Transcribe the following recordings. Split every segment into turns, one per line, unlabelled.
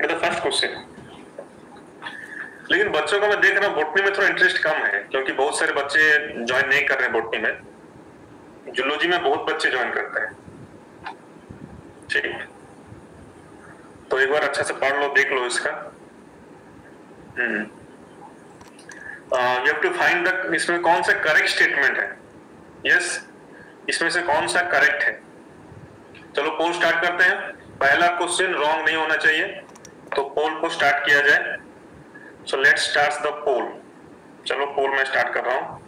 It is the first question. लेकिन बच्चों को मैं देख रहा हूँ बॉटनी में थोड़ा इंटरेस्ट कम है, क्योंकि बहुत सारे बच्चे ज्वाइन नहीं कर रहे हैं बॉटनी में। जूलॉजी में बहुत बच्चे ज्वाइन करते हैं। ठीक, तो एक बार अच्छा से पढ़ लो, देख लो इसका। You have to find the, इसमें कौन सा करेक्ट स्टेटमेंट है। यस, इसमें से कौन सा करेक्ट है। चलो पोल स्टार्ट करते हैं। पहला क्वेश्चन रॉन्ग नहीं होना चाहिए, तो पोल को स्टार्ट किया जाए। सो लेट्स स्टार्ट द पोल। चलो पोल में स्टार्ट कर रहा हूं।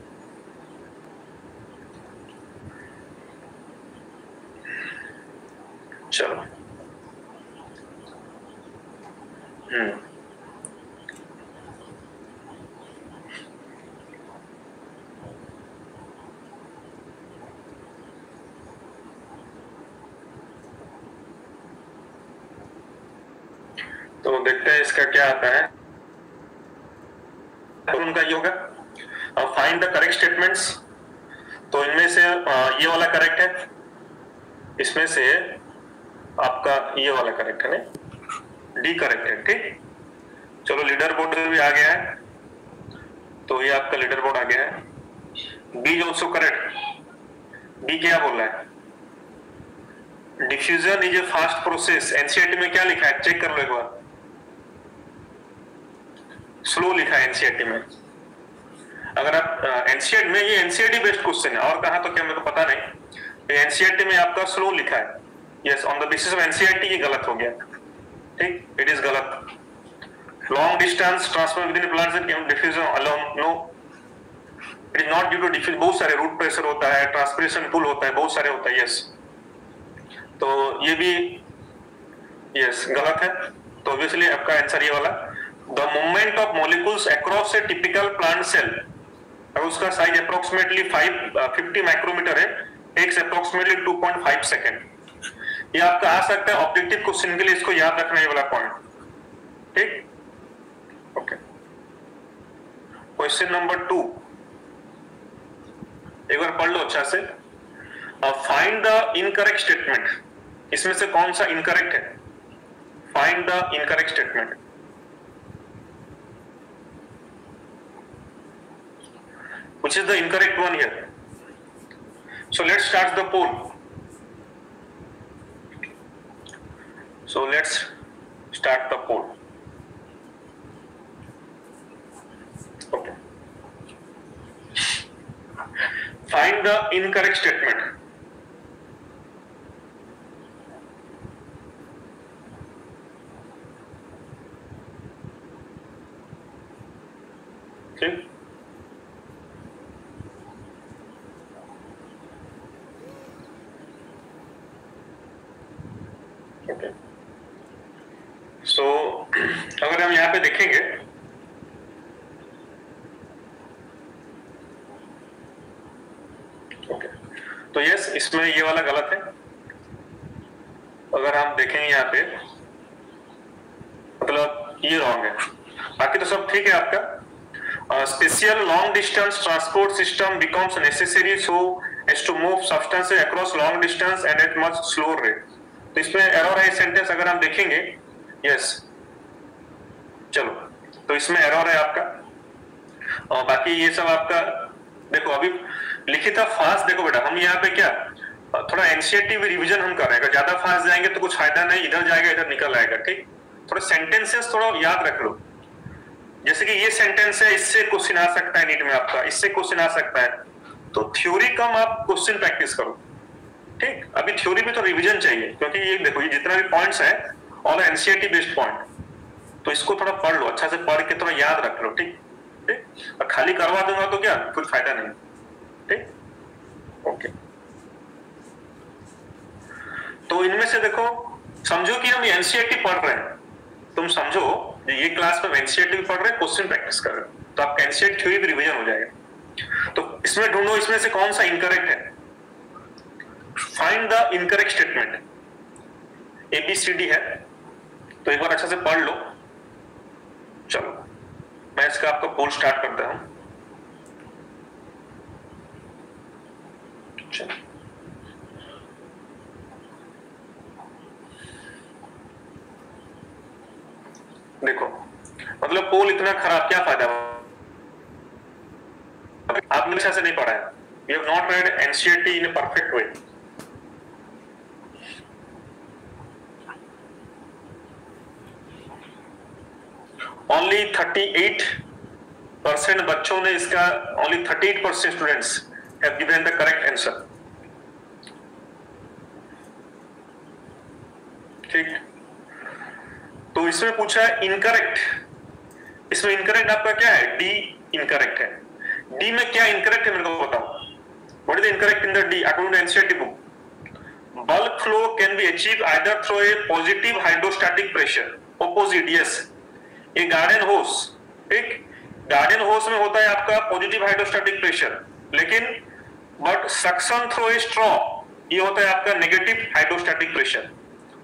चलो तो देखते हैं इसका क्या आता है। उनका ये होगा फाइंड द करेक्ट स्टेटमेंट्स। तो इनमें से ये वाला करेक्ट है, इसमें से आपका ये वाला करेक्ट है, नहीं डी करेक्ट है। ठीक, चलो लीडर बोर्ड भी आ गया है, तो ये आपका लीडर बोर्ड आ गया है। B is also correct. B क्या बोल रहा है, diffusion is a fast process. NCERT में क्या लिखा है, चेक कर लो एक बार। स्लो लिखा है एनसीईआरटी में। अगर आप एनसीईआरटी में, ये एनसीईआरटी बेस्ड क्वेश्चन है, और कहा तो क्या मेरे को पता नहीं। एनसीईआरटी में आपका स्लो लिखा है। Yes, on the basis of NCERT ये गलत हो गया। ठीक, इट इज गलत। Long distance transfer within plants and diffusion alone, no, it is not due to diffusion. बहुत सारे रूट प्रेशर होता है, ट्रांसपिरेशन पुल होता है, बहुत सारे होता है। यस, तो ये भी यस गलत है। तो ऑब्वियसली आपका आंसर ये वाला। The movement of molecules across a typical plant cell, अगर उसका साइज अप्रोक्सीमेटली 50 माइक्रोमीटर है, टेक्स अप्रोक्सीमेटली 2.5 सेकेंड। ये आपका आ सकता है ऑब्जेक्टिव क्वेश्चन के लिए, इसको याद रखना ये वाला पॉइंट। ठीक, ओके। क्वेश्चन नंबर 2 एक बार पढ़ लो अच्छा से। Find the incorrect statement. इसमें से कौन सा इनकरेक्ट है, find the incorrect statement. Which is the incorrect one here? So let's start the poll. So let's start the poll. Okay. Find the incorrect statement. Okay. Okay, so अगर हम यहाँ पे देखेंगे, ओके, तो यस इसमें ये वाला गलत है। अगर हम देखेंगे यहाँ पे, मतलब ये रॉन्ग है, बाकी तो सब ठीक है आपका। Special long distance transport system becomes necessary so as to move substances across long distance and at much slower rate. तो इसमें एरर है सेंटेंस, अगर हम देखेंगे। यस, चलो, तो इसमें एरर है आपका। और बाकी ये सब आपका देखो, अभी लिखित फास्ट देखो बेटा, हम यहाँ पे क्या थोड़ा एनसीईआरटी रिवीजन हम कर रहे हैं। अगर ज्यादा फास्ट जाएंगे तो कुछ फायदा नहीं, इधर जाएगा इधर निकल आएगा। ठीक, थोड़ा सेंटेंसेस थोड़ा याद रख लो। जैसे कि ये सेंटेंस है, इससे क्वेश्चन आ सकता है नीट में आपका, इससे क्वेश्चन आ सकता है। तो थ्योरी कम, आप क्वेश्चन प्रैक्टिस करो। ठीक, अभी थ्योरी में तो रिवीजन चाहिए, क्योंकि ये देखो ये जितना भी पॉइंट्स है ऑल एनसीईआरटी बेस्ड पॉइंट। तो इसको थोड़ा पढ़ लो, अच्छा से पढ़ के थोड़ा याद रख लो। ठीक, ठीक, और खाली करवा दूंगा तो क्या कुछ फायदा नहीं। ठीक, ओके। तो इनमें से देखो, समझो कि हम एनसीईआरटी पढ़ रहे हैं, तुम समझो ये क्लास में एनसीईआरटी पढ़ रहे हैं, क्वेश्चन प्रैक्टिस कर रहे हो, तो आपका एनसीईआरटी थ्योरी भी रिवीजन हो जाएगा। तो इसमें ढूंढो इसमें से कौन सा इनकरेक्ट है। Find the incorrect statement. ABCD है, तो एक बार अच्छा से पढ़ लो। चलो मैं इसका आपका पोल स्टार्ट करता हूं। चलो देखो मतलब पोल इतना खराब, क्या फायदा? आपने अच्छा से नहीं पढ़ा है, you have not red NCERT in a perfect way. Only 38% बच्चों ने इसका, only 38% students have given the correct answer. ठीक, तो इसमें पूछा है इनकरेक्ट, इसमें इनकरेक्ट आपका क्या है? डी इनकरेक्ट है। डी में क्या इनकरेक्ट है मेरे को बताओ, what is the incorrect in the D according to NCERT book? bulk flow can be achieved either through a positive hydrostatic pressure, opposite, yes, a garden hose, ठीक, garden होस में होता है आपका पॉजिटिव हाइड्रोस्टैटिक प्रेशर, लेकिन but suction through a straw ये होता है आपका नेगेटिव हाइड्रोस्टैटिक प्रेशर,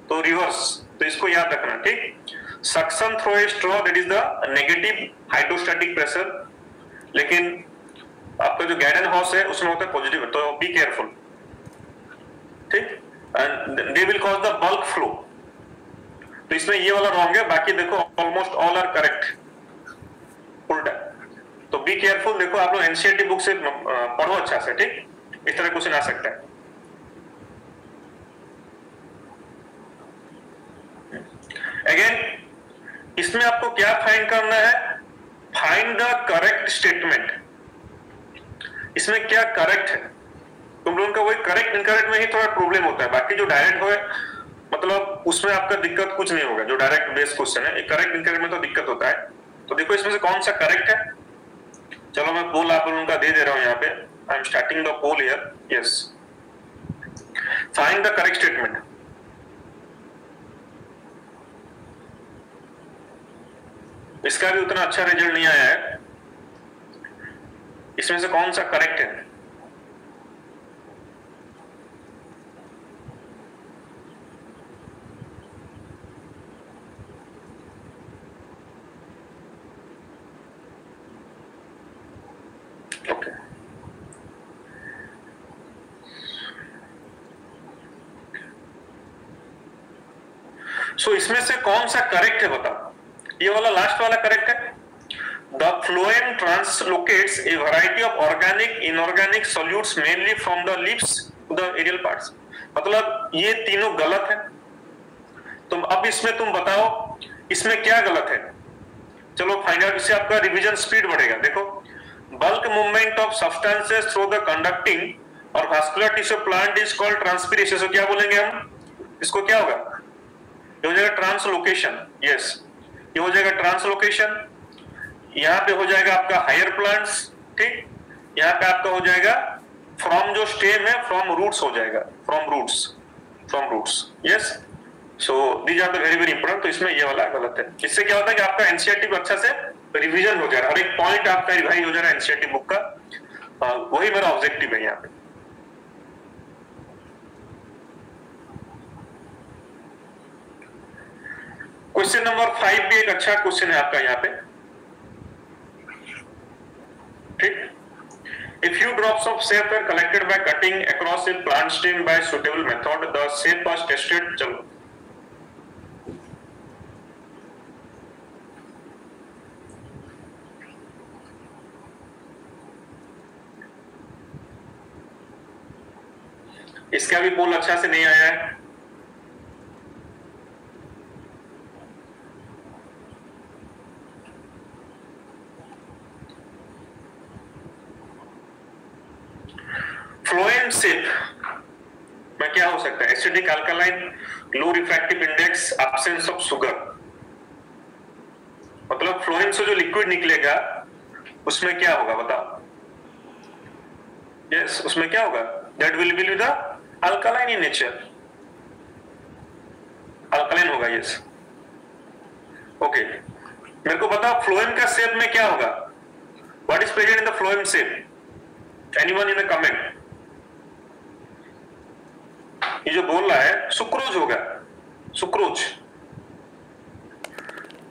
तो रिवर्स, तो इसको याद रखना, ठीक, suction through a straw that is the negative hydrostatic pressure, लेकिन आपका जो गार्डन हॉस है उसमें होता है पॉजिटिव, तो बी केयरफुल, ठीक, and they will cause the bulk flow, तो इसमें ये वाला रॉन्ग है, बाकी देखो ऑलमोस्ट ऑल आर करेक्ट, उल्टा, तो बी केयरफुल, देखो आप लोग एनसीईआरटी बुक से पढ़ो अच्छा से, ठीक, इस तरह क्वेश्चन आ सकता है। अगेन इसमें आपको क्या फाइंड करना है? फाइंड द करेक्ट स्टेटमेंट, इसमें क्या करेक्ट है, तुम लोगों का वही करेक्ट इनकरेक्ट में ही थोड़ा प्रॉब्लम होता है, बाकी जो डायरेक्ट हो मतलब उसमें आपका दिक्कत कुछ नहीं होगा, जो डायरेक्ट बेस क्वेश्चन है, करेक्ट इनकरेक्ट में तो दिक्कत होता है। तो देखो इसमें से कौन सा करेक्ट है, चलो मैं पोल आप लोगों का दे दे रहा हूं यहाँ पे, I am starting the poll here, yes, find the correct statement, इसका भी उतना अच्छा रिजल्ट नहीं आया है, इसमें से कौन सा करेक्ट है? ओके, सो इसमें से कौन सा करेक्ट है बताओ? ये वाला लास्ट वाला करेक्ट है। The phloem translocates a variety of organic, inorganic solutes mainly from the leaves to the aerial parts. मतलब ये तीनों गलत है, तुम अब इसमें तुम बताओ इसमें क्या गलत है? चलो फाइंड आउट, इससे आपका रिवीजन स्पीड बढ़ेगा। देखो, bulk movement of substances through the conducting और vascular tissue plant is called transpiration. So क्या बोलेंगे हम इसको? क्या होगा? ये हो जाएगा ट्रांसलोकेशन, यस, ये हो जाएगा ट्रांसलोकेशन। यहाँ पे हो जाएगा आपका हायर प्लांट्स, ठीक, यहाँ पे आपका हो जाएगा फ्रॉम, जो स्टेम है फ्रॉम रूट्स हो जाएगा, from roots, yes. So these are the very very important. तो इसमें ये वाला गलत है। इससे क्या होता है कि आपका एनसीईआरटी अच्छा से रिवीजन हो जाएगा, हर एक पॉइंट आपका रिवाइज हो जाएगा एनसीईआरटी बुक का। वही मेरा ऑब्जेक्टिव है यहाँ पे। क्वेश्चन नंबर 5 भी एक अच्छा क्वेश्चन है आपका यहाँ पे, ठीक। A few drops of sap were collected by cutting across a plant stem by suitable method. The sap was tested. चलो, इसका भी पोल अच्छा से नहीं आया है। फ्लोएम सेप में क्या हो सकता है? Acidic, alkaline, low refractive index, absence of sugar. मतलब फ्लोएम से जो लिक्विड निकलेगा उसमें क्या होगा बताओ? यस, उसमें क्या होगा? That will be the alkaline in nature, alkaline होगा, यस। ओके, मेरे को बताओ फ्लोएम का शेप में क्या होगा? What is present in the phloem shape? Anyone in the comment? ये जो बोल रहा है सुक्रोज होगा, सुक्रोज।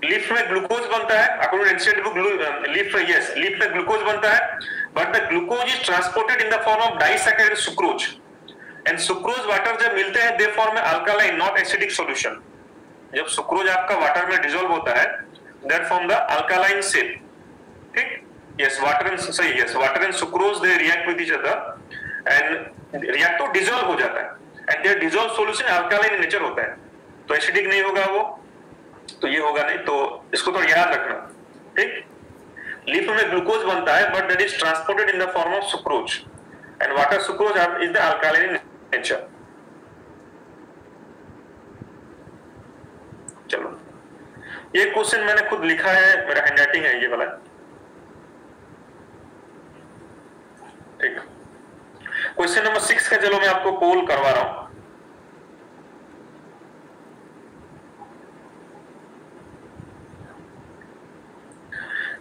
लीफ में ग्लूकोज बनता है, according to NCERT book, leaf में, यस, लीफ में ग्लूकोज बनता है, but the glucose is transported in the form of disaccharide sucrose, and sucrose water जब मिलते हैं they form a alkaline not acidic solution. जब सुक्रोज आपका वाटर में डिसॉल्व होता है that form the alkaline shape. ठीक? Yes, water and सही, yes, water and sucrose they react with each other and react तो dissolve हो जाता है and their dissolved solution alkaline in nature होता है, तो acidic नहीं होगा वो, तो ये होगा नहीं, तो इसको थोड़ा याद रखना, ठीक? लीफ में ग्लूकोज बनता है but that is transported in the form of sucrose and water sucrose is the alkaline in nature. चलो, ये क्वेश्चन मैंने खुद लिखा है, मेरा हैंडराइटिंग है ये वाला, ठीक। क्वेश्चन नंबर 6 का चलो मैं आपको पोल करवा रहा हूं।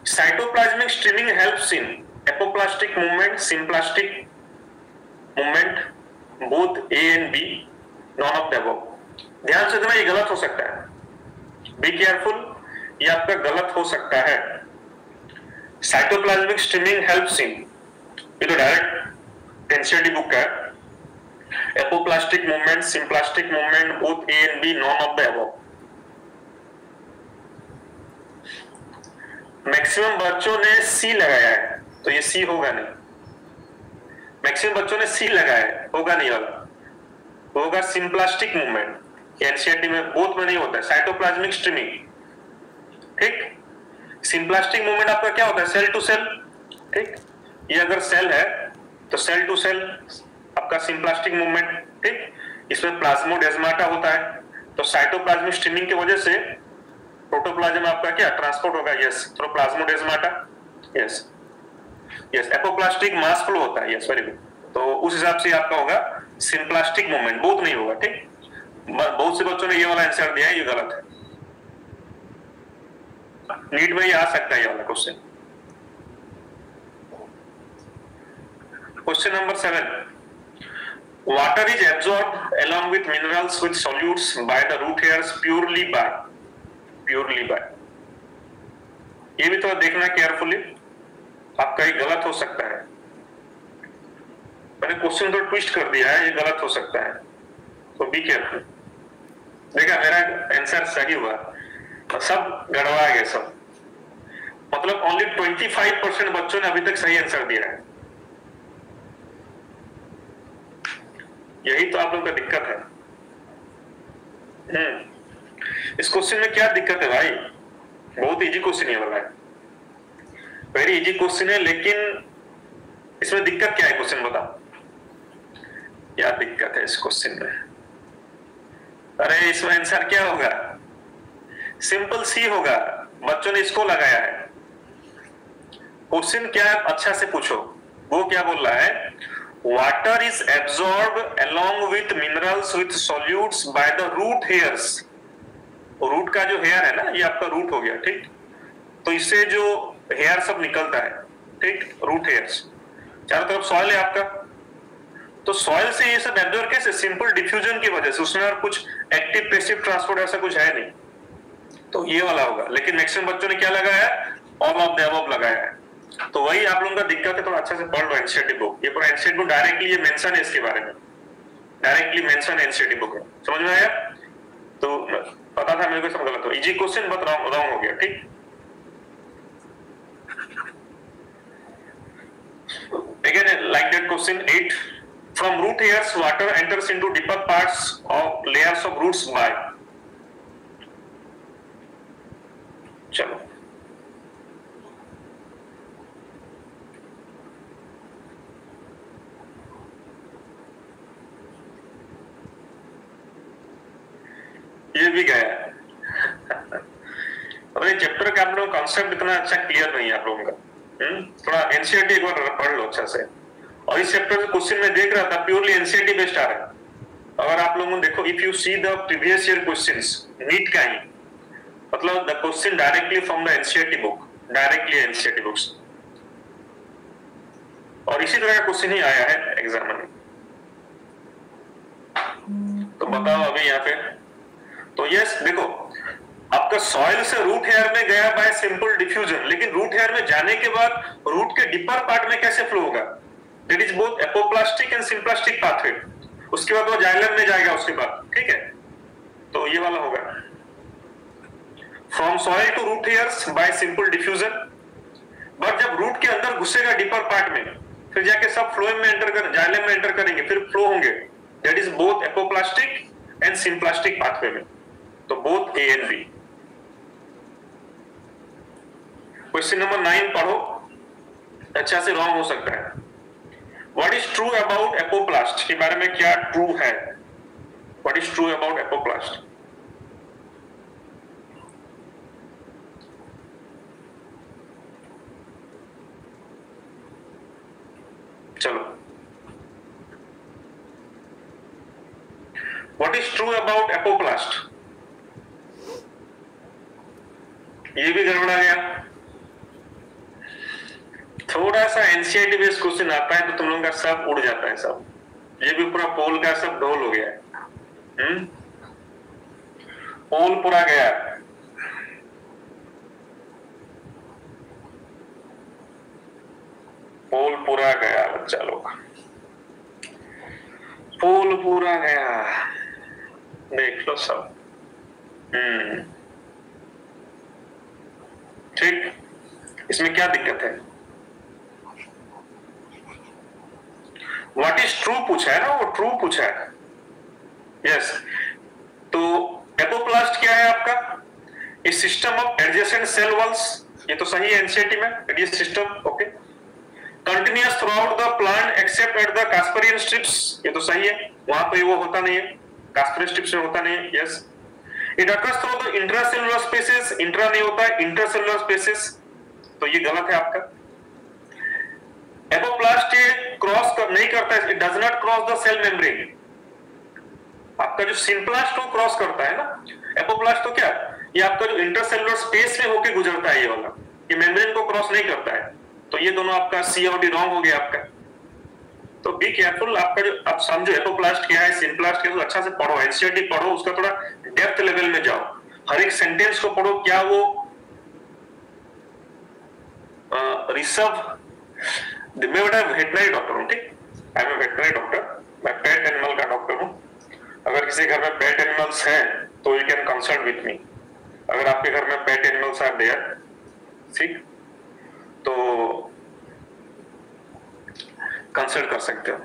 Cytoplasmic streaming helps in apoplastic movement, symplastic movement, both A and B, none of the above. ध्यान से देना, ये गलत हो सकता है, बी केयरफुल, ये आपका गलत हो सकता है। साइटोप्लाज्मिक स्ट्रीमिंग हेल्प्स इन, ये तो डायरेक्ट एनसीईआरटी बुक का है, apoplastic movement, symplastic movement, both A and B, none of the above. Maximum बच्चों ने सी लगाया है, तो ये सी होगा नहीं। मैक्सिमम बच्चों ने सी लगाया है, होगा नहीं वाला, होगा सिम्प्लास्टिक मूवमेंट। एनसीईआरटी में बोथ में नहीं होता है, साइटोप्लाज्मिक स्ट्रीमिंग, ठीक। सिम्प्लास्टिक मूवमेंट आपका क्या होता है, सेल टू सेल, ठीक। ये अगर सेल है तो सेल टू सेल आपका सिम्प्लास्टिक मूवमेंट, ठीक। इसमें प्लाज्मोडेस्माटा होता है, तो साइटोप्लाज्मिक स्ट्रीमिंग की वजह से प्रोटोप्लाज्म आपका क्या ट्रांसपोर्ट होगा, yes, through plasmodesmata, yes yes. Apoplastic mass flow होता है, यस, वेरी गुड। तो उस हिसाब से आपका होगा सिम्प्लास्टिक मूवमेंट, बोथ नहीं होगा, ठीक। बहुत से बच्चों ने ये वाला आंसर दिया है, ये गलत है। नीट में ये आ सकता है ये वाला question. Question number 7, water is absorbed along with minerals with solutes by the root hairs purely by, ये भी थोड़ा देखना केयरफुली, आपका ये गलत हो सकता है। मैंने क्वेश्चन तो ट्विस्ट कर दिया है, ये गलत हो सकता है, तो बी केयरफुल। देखा, मेरा आंसर सही हुआ, सब गड़बड़ा गया सब, मतलब ओनली 25% बच्चों ने अभी तक सही आंसर दिया है। यही तो आप लोगों का दिक्कत है। इस क्वेश्चन में क्या दिक्कत है भाई, बहुत इजी क्वेश्चन ये वाला है, वेरी इजी क्वेश्चन है, लेकिन इसमें दिक्कत क्या है, क्वेश्चन बताओ क्या दिक्कत है इस क्वेश्चन में। अरे इसमें आंसर क्या होगा, सिंपल सी होगा, बच्चों ने इसको लगाया है। क्वेश्चन क्या अच्छा से पूछो, वो क्या बोल रहा है, water is absorb along with minerals with solutes by the root hairs. Root का जो हेयर है ना, ये आपका रूट हो गया, ठीक। तो इससे जो हेयर सब निकलता है, ठीक, रूट हेयर्स, चारों तरफ सॉइल है आपका, तो सॉइल से ये सब एब्जॉर्ब कैसे, सिंपल डिफ्यूजन की वजह से, उसमें और कुछ एक्टिव पैसिव ट्रांसपोर्ट ऐसा कुछ है नहीं, तो ये वाला होगा। लेकिन मैक्सिमम बच्चों ने क्या लगाया है, ऑल ऑफ द अबव लगाया है, तो वही आप लोगों का दिक्कत है। थोड़ा अच्छा से पढ़ लो एनसीईआरटी बुक, ये पूरा एनसीईआरटी बुक डायरेक्टली ये मेंशन है, इसके बारे में डायरेक्टली मेंशन एनसीईआरटी बुक है, समझ में आया। तो पता था मेरे को सब गलत हो, इजी क्वेश्चन बट रॉन्ग हो गया, ठीक। Again, like that question 8, from root hairs water enters into deeper parts of layers of roots by, चलो ये भी गया। अरे चैप्टर का आप लोगों का कॉन्सेप्ट इतना अच्छा क्लियर नहीं है आप लोगों का, थोड़ा एनसीईआरटी एक बार पढ़ लो अच्छा से। और इस चैप्टर के क्वेश्चन में देख रहा था प्योरली एनसीईआरटी बेस्ड आ रहा है। अगर आप लोगों ने देखो, if you see the previous year questions, NEET का ही, मतलब the question directly from the NCERT book, directly NCERT books, और इसी तरह का क्वेश्चन ही आया है एग्जाम में। तो बताओ अभी यहाँ पे, तो यस देखो, आपका सॉइल से रूट हेयर में गया बाय सिंपल डिफ्यूजन, लेकिन रूट हेयर में जाने के बाद रूट के डीपर पार्ट में कैसे फ्लो होगा, that is both apoplastic and symplastic pathway. उसके बाद वो जाइलम में जाएगा उसके बाद, ठीक है, तो ये वाला होगा। From soil to root hairs by simple diffusion, but जब रूट के अंदर घुसेगा डीपर पार्ट में, फिर जाके सब फ्लोएम में एंटर कर, जाइलम में एंटर करेंगे, फिर फ्लो होंगे, that is both apoplastic and symplastic pathway में, तो both A and B. Question number 9 पढ़ो, अच्छा से रॉन्ग हो सकता है। What is true about apoplast, के बारे में क्या ट्रू है? What is true about apoplast? चलो, what is true about apoplast? ये भी गड़बड़ा गया। थोड़ा सा एनसीईआरटी बेस्ड क्वेश्चन आता है तो तुम लोगों का सब उड़ जाता है, सब ये भी पूरा पोल का सब ढोल हो गया है। पोल पूरा गया, पोल पूरा गया बच्चा लोग, पोल पूरा गया, देख लो सब। ठीक, इसमें क्या दिक्कत है? व्हाट इज ट्रू पूछा है ना, वो ट्रू पूछा है। यस, तो एपोप्लास्ट क्या है आपका? A system of adjacent cell walls, ये तो सही है एनसीईआरटी में, ये system okay. Continuous throughout the plant except at the Casparian strips, ये तो सही है, वहां पे वो होता नहीं है, कास्पेरियन स्ट्रिप्स में होता नहीं है। Yes, it occurs through the intracellular spaces, intra नहीं होता है, इंटरसेलुलर स्पेसेस, तो ये गलत है आपका। एपोप्लास्ट क्रॉस नहीं करता है, it does not cross the cell membrane. आपका जो सिम्प्लास्ट वो क्रॉस करता है ना, एपोप्लास्ट तो क्या, ये आपका जो इंटरसेलुलर स्पेस में होके गुजरता है, ये वाला, ये मेम्ब्रेन को क्रॉस नहीं करता है। तो ये दोनों आपका सी और डी रॉन्ग हो गया आपका। तो बी केयरफुल, आपका जो आप समझो एपोप्लास्ट क्या है, सिम्प्लास्ट क्या है, तो अच्छा से पढ़ो, एनसीईआरटी पढ़ो, उसका थोड़ा डेप्थ लेवल में जाओ, हर एक सेंटेंस को पढ़ो। क्या वो ऋषभ, मैं बेटा वेटनरी डॉक्टर हूँ, ठीक, आई एम वेटनरी डॉक्टर, मैं पेट एनिमल का डॉक्टर हूँ। अगर किसी घर में पेट एनिमल्स हैं तो you can consult with me. अगर आपके घर में पेट एनिमल्स आर देयर, ठीक, तो कंसल्ट कर सकते हो।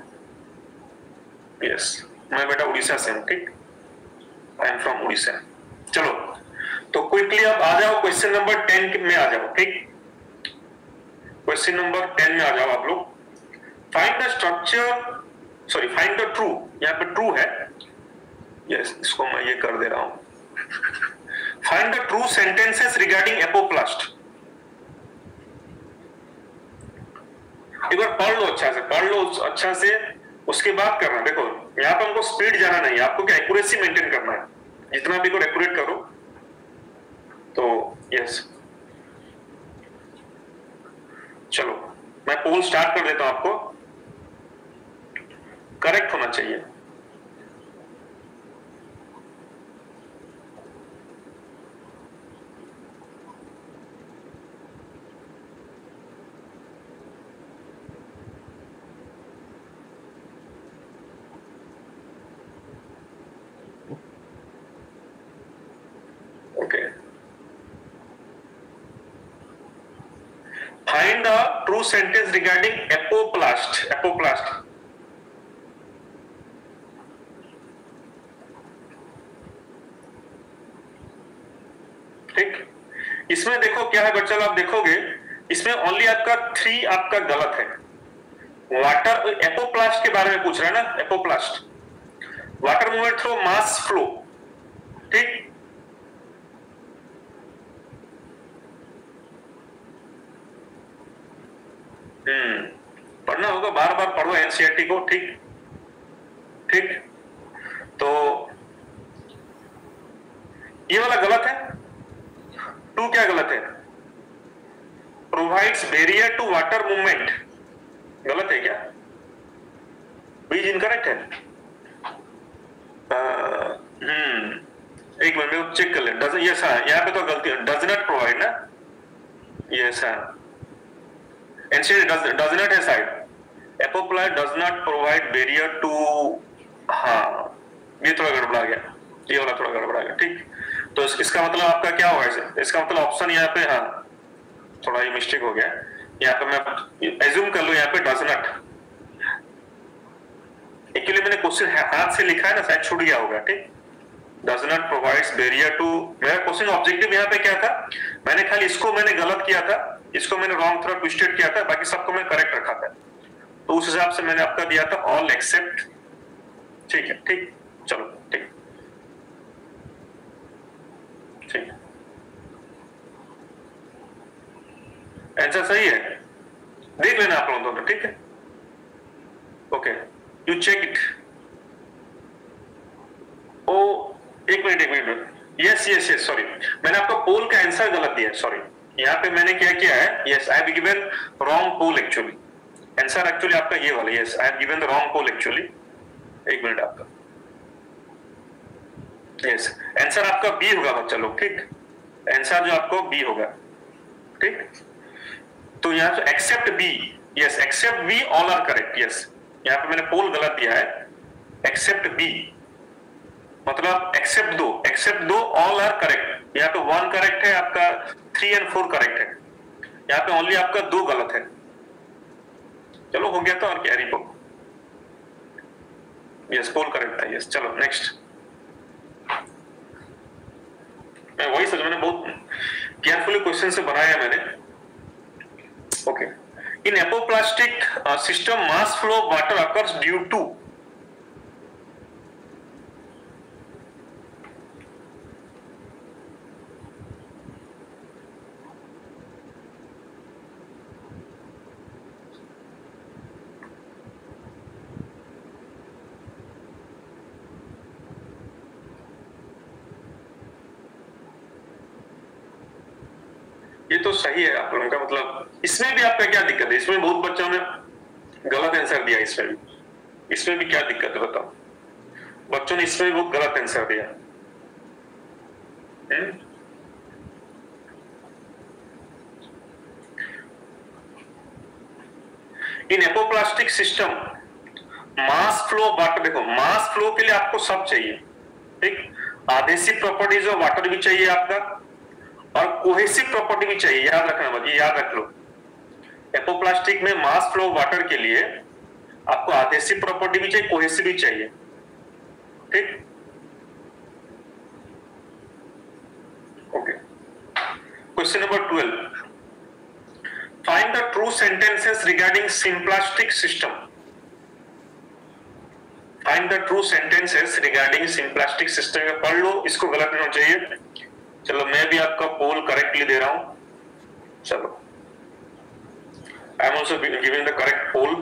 यस, मैं बेटा उड़ीसा से हूँ, ठीक, आई एम फ्रॉम उड़ीसा। चलो, तो क्विकली आप आ जाओ, क्वेश्चन नंबर 10 में आ जाओ, ठीक, क्वेश्चन नंबर 10 में आ जाओ आप लोग। Find the structure, sorry find the true, यहाँ पे ट्रू है, यस, इसको मैं ये कर दे रहा हूं। Find the true sentences regarding apoplast. एक बार पढ़ लो अच्छा से, पढ़ लो अच्छा से, उसके बाद करना। देखो यहाँ पे हमको स्पीड जाना नहीं, आपको क्या एक्यूरेसी मेंटेन करना है, जितना भी को एक्यूरेट करो। तो यस, चलो मैं पोल स्टार्ट कर देता हूं, आपको करेक्ट होना चाहिए। Okay, find the true sentence regarding apoplast. Apoplast ठीक, इसमें देखो क्या है बच्चा, आप देखोगे इसमें ओनली आपका 3 आपका गलत है। वाटर, एपोप्लास्ट के बारे में पूछ रहा है ना, apoplast water movement through mass flow, ठीक, पढ़ना होगा, बार बार पढ़ो एनसीईआरटी को, ठीक ठीक। तो ये वाला गलत है, 2 क्या गलत है? Provides barrier to water movement, गलत है क्या? बीज इनकरेक्ट है। एक मिनट में चेक कर ले, डज, यस हाँ, यहाँ पे तो गलती है, डज नॉट प्रोवाइड ना, यस हाँ, does not है side, apoplast does not provide barrier to, हाँ ये थोड़ा गड़बड़ा गया, ये वाला थोड़ा गड़बड़ा गया, ठीक। तो इसका मतलब आपका क्या होगा? इसका मतलब ऑप्शन यहाँ पे, हाँ थोड़ा ये मिस्टेक हो गया, यहाँ पे मैं एज्यूम कर लूं यहाँ पे डज नॉट। एक्चुअली मैंने क्वेश्चन हाथ से लिखा है ना, शायद छूट गया होगा। ठीक, does not provides barrier to, मेरा क्वेश्चन ऑब्जेक्टिव यहाँ पे क्या था, मैंने खाली इसको मैंने गलत किया था, इसको मैंने रॉन्ग थोड़ा ट्विस्टेड किया था, बाकी सबको मैं करेक्ट रखा था। तो उस हिसाब से मैंने आपका दिया था ऑल एक्सेप्ट। ठीक है, ठीक, चलो ठीक ठीक, आंसर सही है, देख लेना आप लोग दोनों। ठीक है, ओके, यू चेक इट। ओ एक minute, yes yes yes, sorry मैंने आपका पोल का आंसर गलत दिया है, सॉरी। यहाँ पे मैंने क्या किया है, yes I have given wrong poll actually, answer actually आपका ये वाला, yes I have given the wrong poll actually. एक मिनट आपका, यस आंसर आपका बी होगा बच्चा लोग। ठीक, आंसर जो आपको बी होगा। ठीक, तो यहाँ से except B, yes except B all are correct. Yes, यहाँ पे मैंने पोल गलत दिया है, एक्सेप्ट बी मतलब एक्सेप्ट दो ऑल आर करेक्ट। यहाँ पे 1 करेक्ट है आपका, 3 एंड 4 करेक्ट है, यहाँ पे ओनली आपका 2 गलत है। चलो हो गया था, और क्या रिपोर्ट, यस पोल करेक्ट था। यस, चलो नेक्स्ट। मैं वही समझ, मैंने बहुत केयरफुली क्वेश्चन से बनाया मैंने। Okay, in apoplastic system mass flow of water occurs due to, ये तो सही है आप लोगों का, मतलब इसमें भी आपका क्या दिक्कत है? इसमें बहुत बच्चों ने गलत आंसर दिया, इसमें भी क्या दिक्कत है बताओ? बच्चों ने इसमें भी बहुत गलत आंसर दिया। In apoplastic system mass flow water, देखो मास फ्लो के लिए आपको सब चाहिए। ठीक, आधेसिव प्रॉपर्टीज ऑफ वाटर भी चाहिए आपका, और कोहेसिव प्रॉपर्टी भी चाहिए, याद रखना मत, ये याद रख लो। एपोप्लास्टिक में मास फ्लो वाटर के लिए आपको आधेसिव प्रॉपर्टी भी चाहिए, कोहेसिव भी चाहिए। ठीक, okay, question number 12, find the true sentences regarding symplastic system. Find the true sentences regarding symplastic system, पढ़ लो, इसको गलत नहीं होना चाहिए। चलो मैं भी आपका पोल करेक्टली दे रहा हूं। चलो I am also giving the correct poll.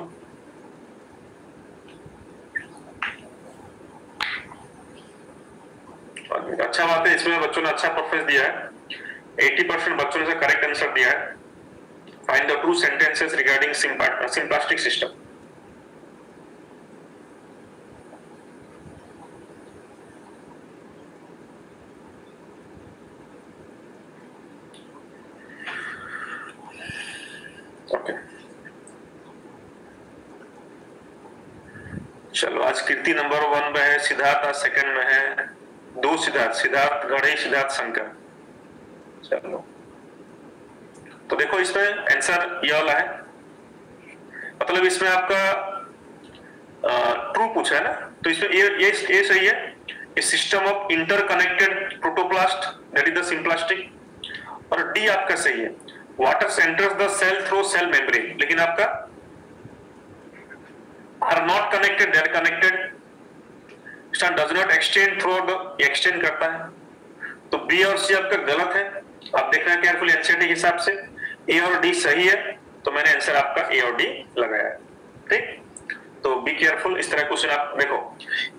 अच्छा बात है, इसमें बच्चों ने अच्छा परफॉर्मेंस दिया है, 80% बच्चों ने करेक्ट आंसर दिया है। Find the true sentences regarding symplastic system. चलो आज कीर्ति नंबर 1 में है, सिद्धार्थ आज सेकंड में है, 2 सिद्धार्थ गणेश, सिद्धार्थ शंकर। चलो तो देखो इसमें आंसर ये वाला है, मतलब इसमें आपका ट्रू पूछा है ना, तो इसमें ये सही है। A system of interconnected protoplast that is the symplastic, और डी आपका सही है, water centres the cell through cell membrane, लेकिन आपका are not connected, they are connected, star does not extend throughout the, extend करता है। तो बी और सी आपका गलत है, आप देखना केयरफुली एनसीईआरटी के हिसाब से, ए और डी सही है, तो मैंने आंसर आपका ए और डी लगाया है। ठीक, तो बी केयरफुल, इस तरह क्वेश्चन आप देखो,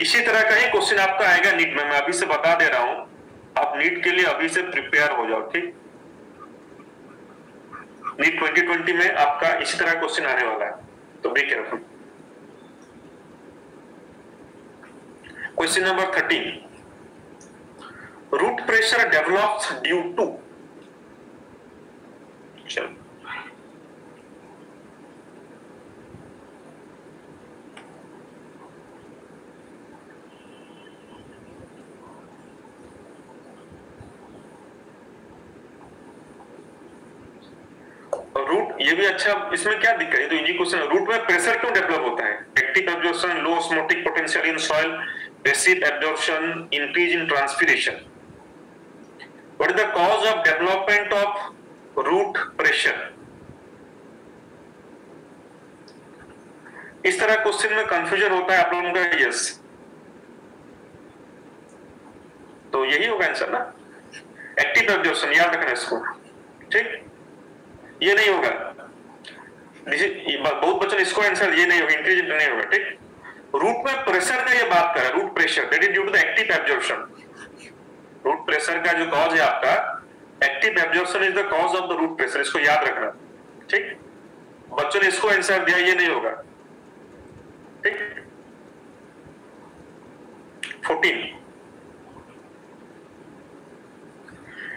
इसी तरह का ही क्वेश्चन आपका आएगा नीट में, मैं अभी से बता दे रहा हूं, आप नीट के लिए अभी से प्रिपेयर हो जाओ। ठीक, नीट 2020 में आपका इसी तरह क्वेश्चन आने वाला है, तो be careful. Question number 13. Root pressure develops due to, चलो ये भी अच्छा, इसमें क्या दिक्कत है, तो इजी क्वेश्चन है। रूट में प्रेशर क्यों डेवलप होता है? Active absorption, low osmotic potential in soil, passive absorption, increase in transpiration. What is the cause of development of root pressure? इस तरह क्वेश्चन में कंफ्यूजन होता है आप लोगों का। यस, तो यही होगा आंसर ना, एक्टिव एब्जॉर्प्शन, याद रखना इसको, ठीक। ये नहीं होगा, बहुत बच्चों ने इसको आंसर, ये नहीं होगा, इंक्रीज नहीं होगा, ठीक। रूट में प्रेशर का ये बात कर रहा है, root pressure that is due to the active absorption. Root pressure का जो कॉज है आपका, active absorption is the cause of the root pressure, इसको याद रखना, ठीक। बच्चों ने इसको आंसर दिया, ये नहीं होगा, ठीक। 14,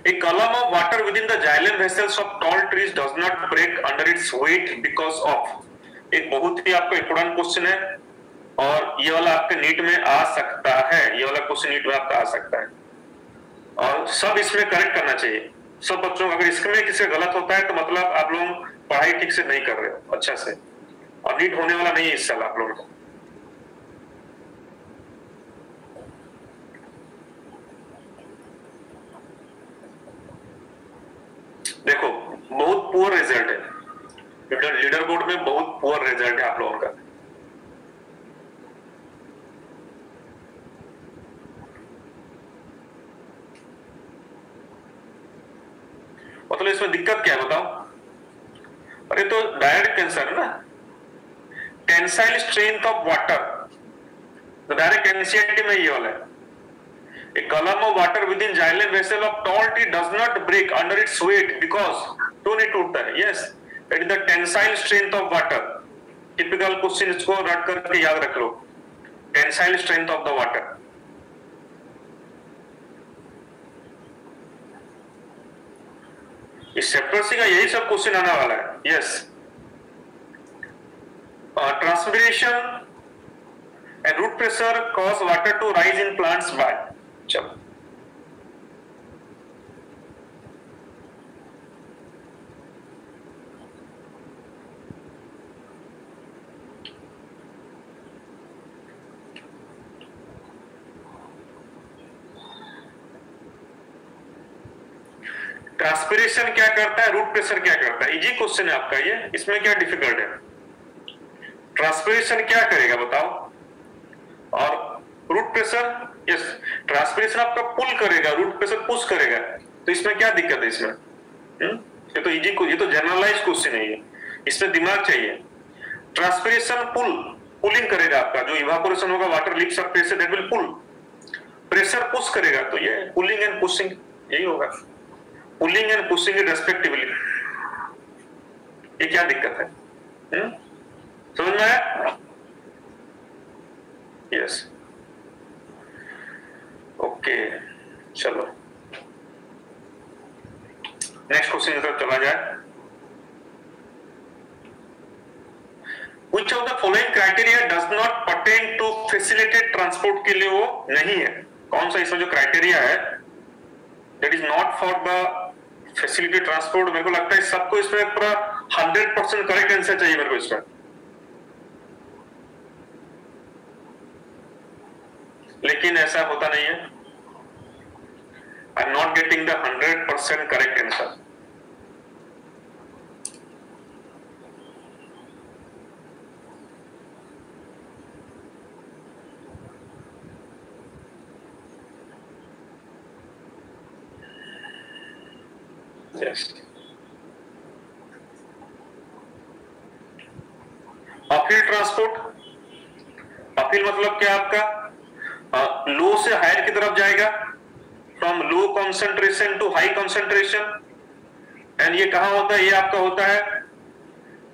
a column of water within the xylem vessels of tall trees does not break under its weight because of। एक बहुत ही आपका इंपोर्टेंट क्वेश्चन है, और ये वाला आपके नीट में आ सकता है, ये वाला क्वेश्चन नीट में आपका आ सकता है, और सब इसमें करेक्ट करना चाहिए सब बच्चों। अगर इसमें किसी गलत होता है तो मतलब आप लोग पढ़ाई ठीक से नहीं कर रहे हो अच्छा से, और नीट होने वाला नहीं है इस साल आप लोगों को। देखो बहुत पुअर रिजल्ट है, लीडर बोर्ड में बहुत पुअर रिजल्ट है आप लोगों का। मतलब इसमें दिक्कत क्या है बताओ? अरे तो डायरेक्ट आंसर है ना, टेंसाइल स्ट्रेंथ ऑफ वाटर, तो डायरेक्ट एनसीईआरटी में ये वाला है। A column of water within xylem vessel of tall tree does not break under its weight because क्यों नहीं टूटता है? Yes, it is the tensile strength of water। Typical question, इसको रट करके याद रख लो, tensile strength of the water। इस चैप्टर से का यही सब क्वेश्चन आने वाला है। Yes, transpiration and root pressure cause water to rise in plants by। चलो ट्रांसपिरेशन क्या करता है, रूट प्रेशर क्या करता है? इजी क्वेश्चन है आपका ये, इसमें क्या डिफिकल्ट है? ट्रांसपिरेशन क्या करेगा बताओ, और रूट प्रेशर, यस, ट्रांसपिरेशन आपका पुल करेगा, रूट प्रेशर पुश करेगा, तो इसमें क्या दिक्कत है इसमें? ये तो इजी, ये तो जनरलाइज क्वेश्चन है ये, इसमें दिमाग चाहिए। ट्रांसपिरेशन पुलिंग करेगा आपका, जो इवापोरेशन होगा वाटर लीक सरफेस से that will pull. Pressure push करेगा, तो ये पुलिंग एंड पुशिंग यही होगा, पुलिंग एंड पुशिंग रेस्पेक्टिवली। ये क्या दिक्कत है? समझ में आया? यस, ओके, चलो नेक्स्ट क्वेश्चन की तरफ चला जाए। Which of the following criteria does not pertain to facilitated transport के लिए वो नहीं है? कौन सा इसमें जो क्राइटेरिया है that is not for the facilitated transport? मेरे को लगता है सबको इसमें पूरा 100% करेक्ट आंसर चाहिए मेरे को इसमें, लेकिन ऐसा होता नहीं है। I am not getting the 100% correct answer. Yes, uphill transport, uphill मतलब क्या आपका लो से हायर की तरफ जाएगा, from low concentration to high concentration, and ये कहां होता है? ये आपका होता है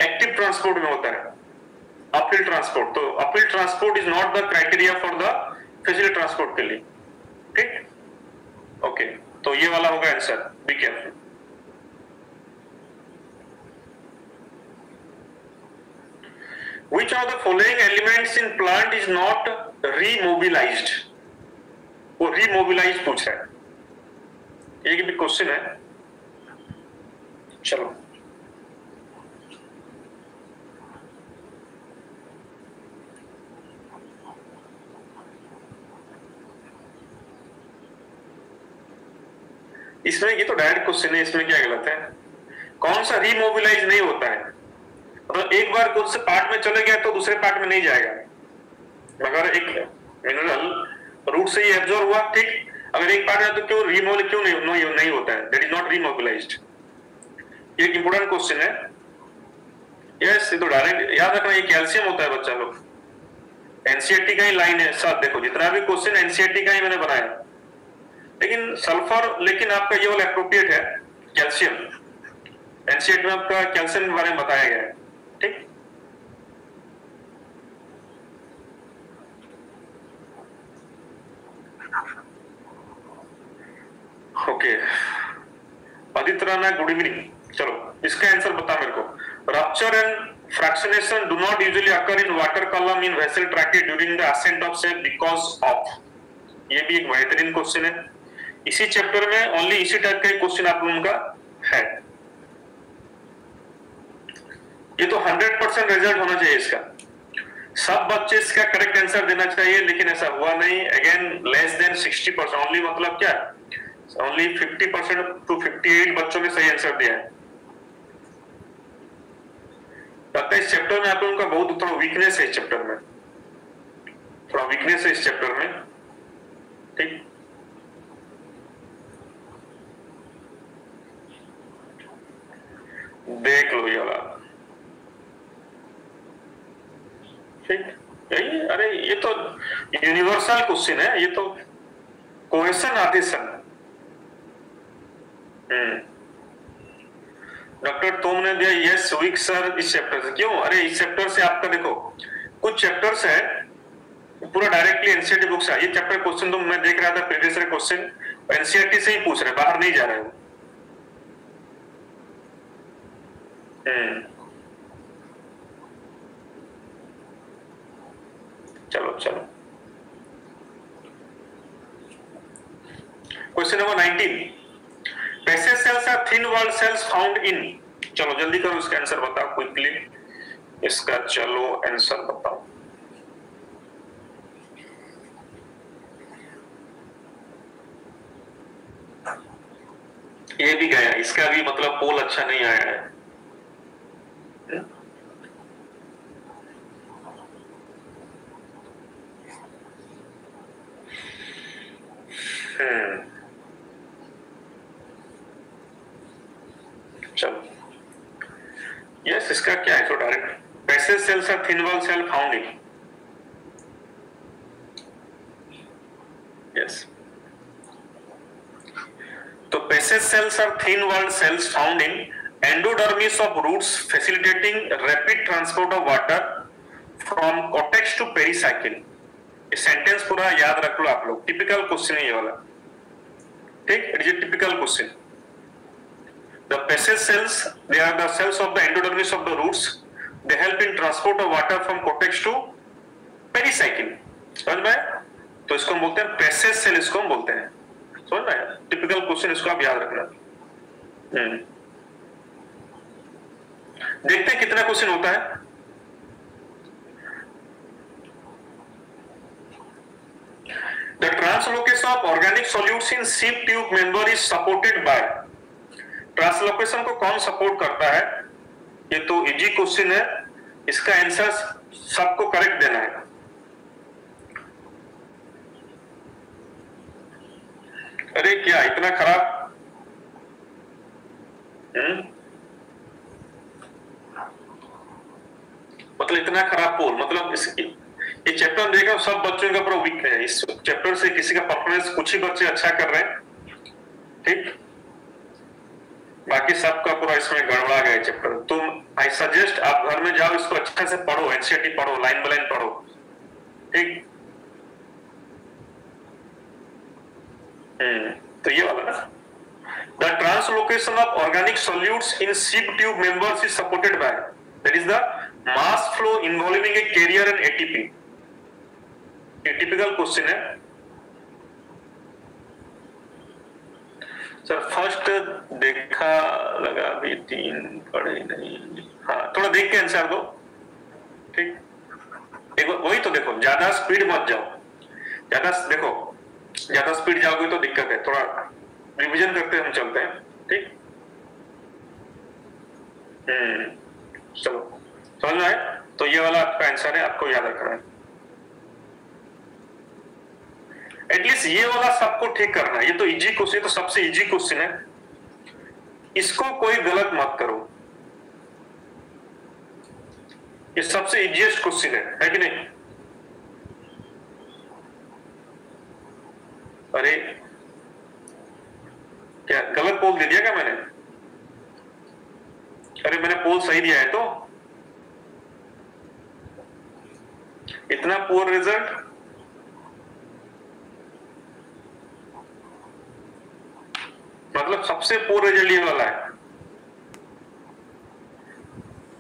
एक्टिव ट्रांसपोर्ट में होता है अपहिल ट्रांसपोर्ट। तो uphill transport is not the criteria for the facility transport के लिए, ठीक, ओके। तो ये वाला होगा answer, be careful. Which of the following elements in plant is not remobilized? वो remobilized पूछ रहा है, एक भी क्वेश्चन है। चलो इसमें ये तो डायरेक्ट क्वेश्चन है, इसमें क्या गलत है? कौन सा रीमोबिलाइज नहीं होता है? मतलब एक बार कौन से पार्ट में चले गया तो दूसरे पार्ट में नहीं जाएगा। अगर एक मिनरल रूट से ही एब्जॉर्ब हुआ, ठीक, अगर एक पार्ट है तो क्यों रीमोबिल क्यों नहीं होता है? That is not remobilised. ये एक इंपोर्टेंट क्वेश्चन है। यस, ये तो डायरेक्ट याद रखना, ये कैल्शियम होता है बच्चा लोग। एनसीईआरटी का ही लाइन है सब, देखो जितना भी क्वेश्चन एनसीईआरटी का ही मैंने बनाया, लेकिन सल्फर, लेकिन आपका ये वाला एप्रोप्रिएट है कैल्शियम। एनसीईआरटी में आपका कैल्शियम के बारे में बताया गया है, ठीक। Okay, Aditya Rana, good evening. चलो इसका आंसर बता मेरे को। Rupture and fractionation do not usually occur in water column in vessel trachea during the ascent of shape because of। ये भी एक बेहतरीन क्वेश्चन है, इसी चैप्टर में ओनली इसी टाइप का क्वेश्चन आप लोगों का है। ये तो 100% रिजल्ट होना चाहिए इसका, सब बच्चे इसका करेक्ट आंसर देना चाहिए, लेकिन ऐसा हुआ नहीं। अगेन लेस देन 60%, ओनली मतलब क्या, ओनली 50% टू 58 बच्चों ने सही आंसर दिया है। लगता है इस चैप्टर में आप लोगों का बहुत थोड़ा वीकनेस है, इस चैप्टर में थोड़ा वीकनेस है इस चैप्टर में, ठीक। देख लो ये वाला, ठीक। यही, अरे ये तो यूनिवर्सल क्वेश्चन है, ये तो कोहेशन आदेशन। डॉक्टर तोम ने दिया यस वीक सर इस चैप्टर से। क्यों? अरे इस चैप्टर से आपका देखो कुछ चैप्टर्स है पूरा डायरेक्टली एनसीईआरटी बुक से, ये चैप्टर क्वेश्चन तो मैं देख रहा था प्रीवियस ईयर क्वेश्चन एनसीईआरटी से ही पूछ रहे, बाहर नहीं जा रहे हो। चलो चलो, question number 19, passage cells are thin walled cells found in. चलो जल्दी करो, इसका आंसर बताओ क्विकली, इसका चलो आंसर बताओ। ये भी गया, इसका भी मतलब पोल अच्छा नहीं आया है। चलो यस, इसका क्या है? तो direct passage cells are thin wall cell found in. Yes, तो passage cells are thin walled cells found in endodermis of roots facilitating rapid transport of water from cortex to pericycle. ये sentence पूरा याद रख लो आप लोग, typical question है ये वाला, ठीक। It is a typical question. The passage cells, they are the cells of the endodermis of the roots. They help in transport of water from cortex to pericycle. समझ में? तो इसको हम बोलते हैं पैसेज सेल, इसको हम बोलते हैं, समझ में? टिपिकल क्वेश्चन, इसको आप याद रखना। देखते हैं कितना क्वेश्चन होता है। The translocation of organic solutes in sieve tube member is supported by। Translocation को कौन सपोर्ट करता है? ये तो इजी क्वेश्चन है, इसका आंसर सबको करेक्ट देना है। अरे क्या इतना खराब? मतलब इतना खराब पोल, मतलब ये चैप्टर देखा सब बच्चों का पूरा वीक है। इस चैप्टर से किसी का परफॉर्मेंस कुछ ही बच्चे अच्छा कर रहे हैं, ठीक, बाकी सबका पूरा इसमें गड़बड़ा गया चैप्टर। तुम आई सजेस्ट आप घर में जाओ, इसको अच्छे से पढ़ो, एनसीईआरटी पढ़ो, लाइन बाय लाइन पढ़ो, ठीक। तो ये वाला ना, the translocation of organic solutes in sieve tube members is supported by, that is the mass flow involving a carrier and ATP. ये टिपिकल क्वेश्चन है सर। फर्स्ट देखा लगा भी 3 पढ़े नहीं, हाँ थोड़ा देख के आंसर दो, ठीक। एक वही तो देखो, ज्यादा स्पीड मत जाओ, ज्यादा देखो, ज्यादा स्पीड जाओगे तो दिक्कत है, थोड़ा रिवीजन करते हम चलते हैं, ठीक। चलो समझ में आए? तो ये वाला आपका आंसर है, आपको याद रखना है। एटलीस्ट ये वाला सबको ठीक करना है। ये तो इजी क्वेश्चन, तो सबसे इजी क्वेश्चन है, इसको कोई गलत मत करो। ये सबसे इजीएस्ट क्वेश्चन है कि नहीं? अरे क्या गलत पोल दे दिया क्या मैंने? अरे मैंने पोल सही दिया है, तो इतना पुअर रिजल्ट। मतलब सबसे पुअर रिजल्ट ये वाला है।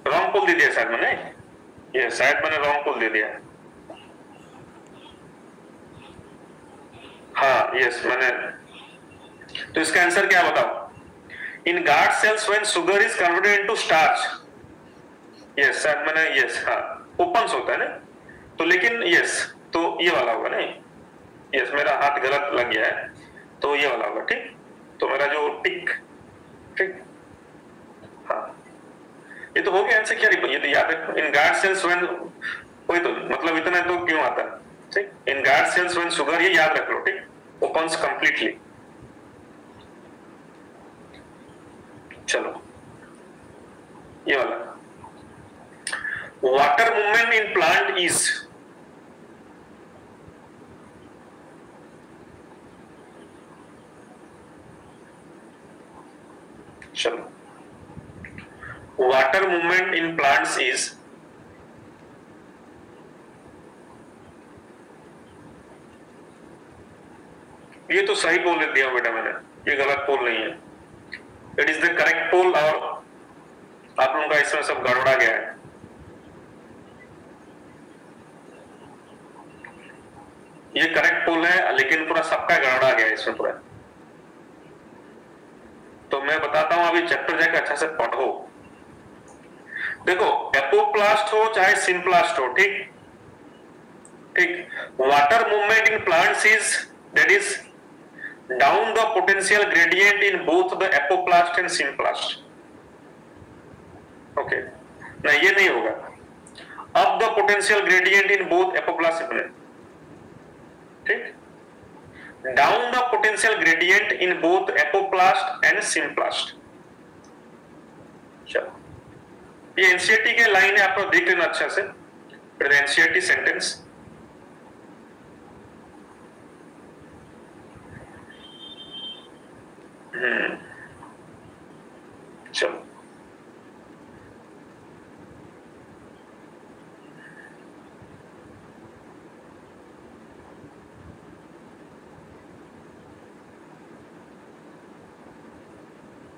रॉन्ग पोल दे दिया शायद मैंने, ये शायद मैंने रॉन्ग पोल दे दिया। हाँ यस मैंने। तो इसका आंसर क्या बताओ? In guard cells when sugar is converted into starch. Yes शायद मैंने, यस हाँ ओपन्स होता है ना, तो लेकिन यस तो ये वाला होगा नहीं। यस मेरा हाथ गलत लग गया है, तो ये वाला होगा, ठीक। तो मेरा जो टिक, ठीक हाँ ये तो हो गया आंसर। क्या ये तो याद है, इन गार्ड सेल्स व्हेन, वही तो मतलब इतना तो क्यों आता है, ठीक। In guard cells when sugar, ये याद रख लो, ठीक। Opens completely. चलो ये वाला, water movement in plant is, चलो water movement in plants is, ये तो सही बोल दिया बेटा मैंने, ये गलत पोल नहीं है। इट इज द करेक्ट पोल, और आप लोगों का इसमें सब गड़बड़ा गया है। ये करेक्ट पोल है, लेकिन पूरा सबका गड़बड़ा गया है इसमें पूरा। तो मैं बताता हूं, अभी चैप्टर जाकर अच्छा से पढ़ो। देखो एपोप्लास्ट हो चाहे सिम्प्लास्ट हो, ठीक ठीक, water movement in plants is, that is down the potential gradient in both the apoplast and symplast. Okay नहीं ये नहीं होगा, up the potential gradient in both apoplast, ठीक, down the potential gradient in both apoplast and symplast. चलो ये NCERT के line है, आपको देख लेना अच्छा से, फिर एनसीईआरटी सेंटेंस। चलो